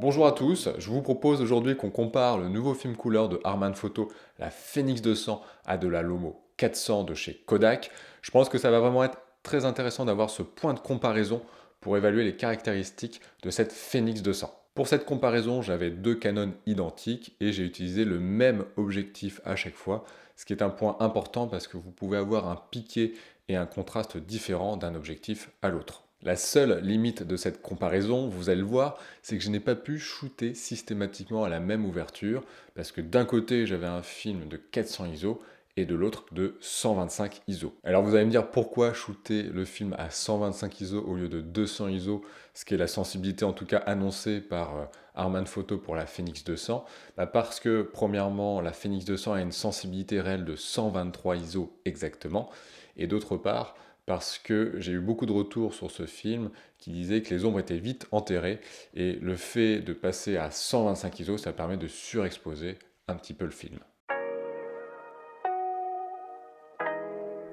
Bonjour à tous, je vous propose aujourd'hui qu'on compare le nouveau film couleur de Harman Photo, la Phoenix 200, à de la Lomo 400 de chez Kodak. Je pense que ça va vraiment être très intéressant d'avoir ce point de comparaison pour évaluer les caractéristiques de cette Phoenix 200. Pour cette comparaison, j'avais deux canons identiques et j'ai utilisé le même objectif à chaque fois, ce qui est un point important parce que vous pouvez avoir un piqué et un contraste différent d'un objectif à l'autre. La seule limite de cette comparaison, vous allez le voir, c'est que je n'ai pas pu shooter systématiquement à la même ouverture, parce que d'un côté j'avais un film de 400 ISO et de l'autre de 125 ISO. Alors vous allez me dire pourquoi shooter le film à 125 ISO au lieu de 200 ISO, ce qui est la sensibilité en tout cas annoncée par Harman Photo pour la Phoenix 200. Parce que premièrement la Phoenix 200 a une sensibilité réelle de 123 ISO exactement, et d'autre part parce que j'ai eu beaucoup de retours sur ce film qui disaient que les ombres étaient vite enterrées, et le fait de passer à 125 ISO, ça permet de surexposer un petit peu le film.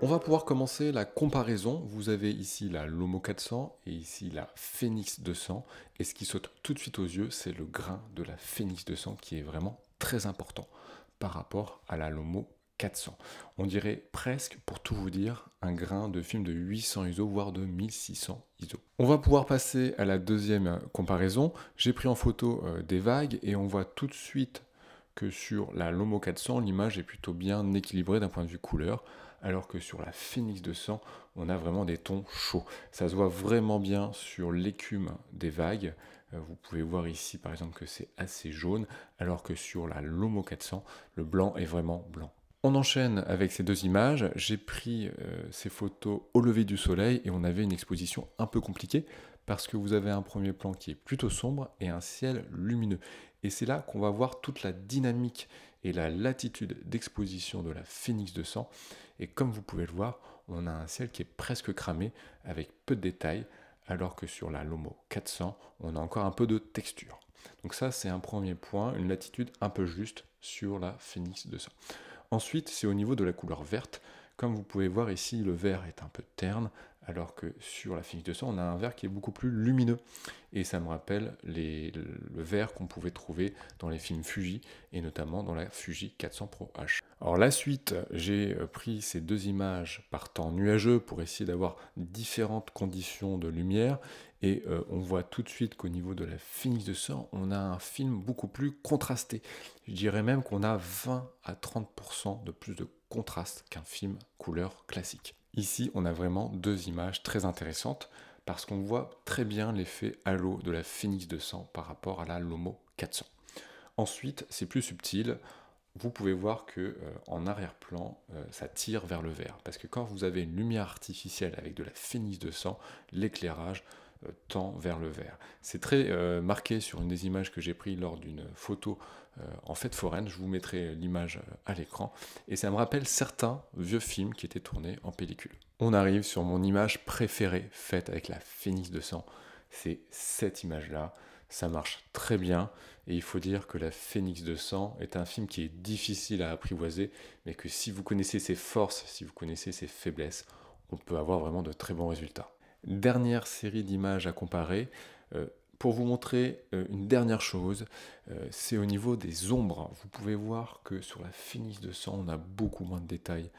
On va pouvoir commencer la comparaison. Vous avez ici la Lomo 400 et ici la Phoenix 200. Et ce qui saute tout de suite aux yeux, c'est le grain de la Phoenix 200 qui est vraiment très important par rapport à la Lomo 400. On dirait presque, pour tout vous dire, un grain de film de 800 ISO, voire de 1600 ISO. On va pouvoir passer à la deuxième comparaison. J'ai pris en photo des vagues et on voit tout de suite que sur la Lomo 400, l'image est plutôt bien équilibrée d'un point de vue couleur, alors que sur la Phoenix 200, on a vraiment des tons chauds. Ça se voit vraiment bien sur l'écume des vagues. Vous pouvez voir ici par exemple que c'est assez jaune, alors que sur la Lomo 400, le blanc est vraiment blanc. On enchaîne avec ces deux images. J'ai pris ces photos au lever du soleil et on avait une exposition un peu compliquée parce que vous avez un premier plan qui est plutôt sombre et un ciel lumineux. Et c'est là qu'on va voir toute la dynamique et la latitude d'exposition de la Phoenix 200. Et comme vous pouvez le voir, on a un ciel qui est presque cramé avec peu de détails, alors que sur la Lomo 400, on a encore un peu de texture. Donc ça, c'est un premier point, une latitude un peu juste sur la Phoenix 200. Ensuite, c'est au niveau de la couleur verte. Comme vous pouvez voir ici, le vert est un peu terne, alors que sur la Phoenix 200, on a un vert qui est beaucoup plus lumineux. Et ça me rappelle le vert qu'on pouvait trouver dans les films Fuji, et notamment dans la Fuji 400 Pro H. Alors la suite, j'ai pris ces deux images par temps nuageux pour essayer d'avoir différentes conditions de lumière, et on voit tout de suite qu'au niveau de la Phoenix 200, on a un film beaucoup plus contrasté. Je dirais même qu'on a 20 à 30% de plus de contraste qu'un film couleur classique. Ici, on a vraiment deux images très intéressantes parce qu'on voit très bien l'effet halo de la Phoenix 200 par rapport à la Lomo 400. Ensuite, c'est plus subtil. Vous pouvez voir que en arrière-plan, ça tire vers le vert. Parce que quand vous avez une lumière artificielle avec de la Phoenix 200, l'éclairage tend vers le vert. C'est très marqué sur une des images que j'ai prises lors d'une photo en fête foraine. Je vous mettrai l'image à l'écran. Et ça me rappelle certains vieux films qui étaient tournés en pellicule. On arrive sur mon image préférée faite avec la Phoenix 200. C'est cette image-là. Ça marche très bien. Et il faut dire que la Phoenix 200 est un film qui est difficile à apprivoiser, mais que si vous connaissez ses forces, si vous connaissez ses faiblesses, on peut avoir vraiment de très bons résultats. Dernière série d'images à comparer. Pour vous montrer une dernière chose, c'est au niveau des ombres. Vous pouvez voir que sur la Phoenix 200, on a beaucoup moins de détails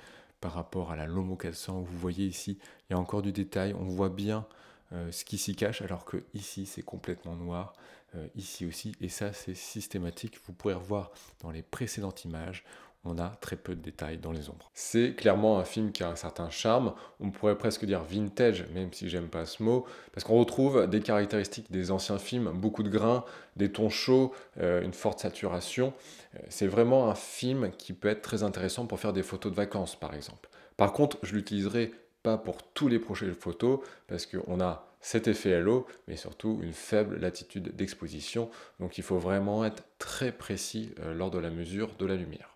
par rapport à la Lomo 400. Vous voyez ici, il y a encore du détail. On voit bien ce qui s'y cache, alors que ici, c'est complètement noir. Ici aussi, et ça, c'est systématique. Vous pourrez revoir dans les précédentes images. On a très peu de détails dans les ombres. C'est clairement un film qui a un certain charme, on pourrait presque dire vintage, même si j'aime pas ce mot, parce qu'on retrouve des caractéristiques des anciens films, beaucoup de grains, des tons chauds, une forte saturation. C'est vraiment un film qui peut être très intéressant pour faire des photos de vacances, par exemple. Par contre, je l'utiliserai pas pour tous les projets photos, parce qu'on a cet effet halo, mais surtout une faible latitude d'exposition, donc il faut vraiment être très précis lors de la mesure de la lumière.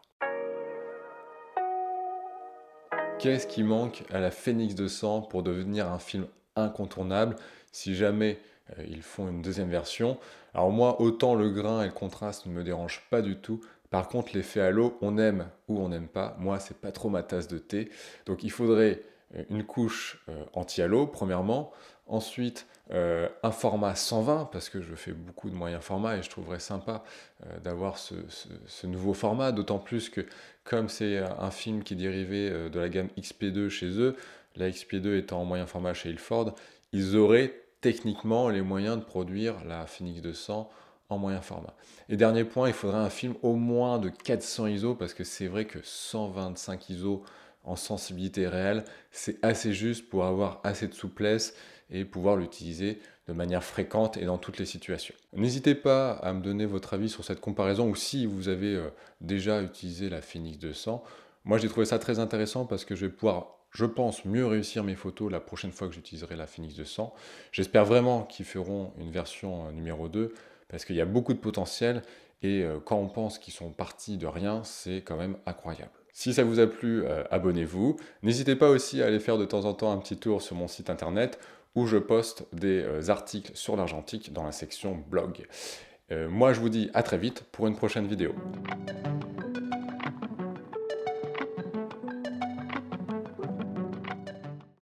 Qu'est-ce qui manque à la Phoenix 200 pour devenir un film incontournable si jamais ils font une deuxième version? Alors moi, autant le grain et le contraste ne me dérangent pas du tout. Par contre, l'effet halo, on aime ou on n'aime pas. Moi, c'est pas trop ma tasse de thé. Donc il faudrait une couche anti-halo, premièrement. Ensuite, un format 120, parce que je fais beaucoup de moyens formats et je trouverais sympa d'avoir ce nouveau format, d'autant plus que comme c'est un film qui est dérivé de la gamme XP2 chez eux, la XP2 étant en moyen format chez Ilford, ils auraient techniquement les moyens de produire la Phoenix 200 en moyen format. Et dernier point, il faudrait un film au moins de 400 ISO, parce que c'est vrai que 125 ISO en sensibilité réelle, c'est assez juste pour avoir assez de souplesse et pouvoir l'utiliser de manière fréquente et dans toutes les situations. N'hésitez pas à me donner votre avis sur cette comparaison, ou si vous avez déjà utilisé la Phoenix 200. Moi, j'ai trouvé ça très intéressant parce que je vais pouvoir, je pense, mieux réussir mes photos la prochaine fois que j'utiliserai la Phoenix 200. J'espère vraiment qu'ils feront une version numéro 2 parce qu'il y a beaucoup de potentiel et quand on pense qu'ils sont partis de rien, c'est quand même incroyable. Si ça vous a plu, abonnez-vous. N'hésitez pas aussi à aller faire de temps en temps un petit tour sur mon site internet où je poste des articles sur l'argentique dans la section blog. Moi, je vous dis à très vite pour une prochaine vidéo.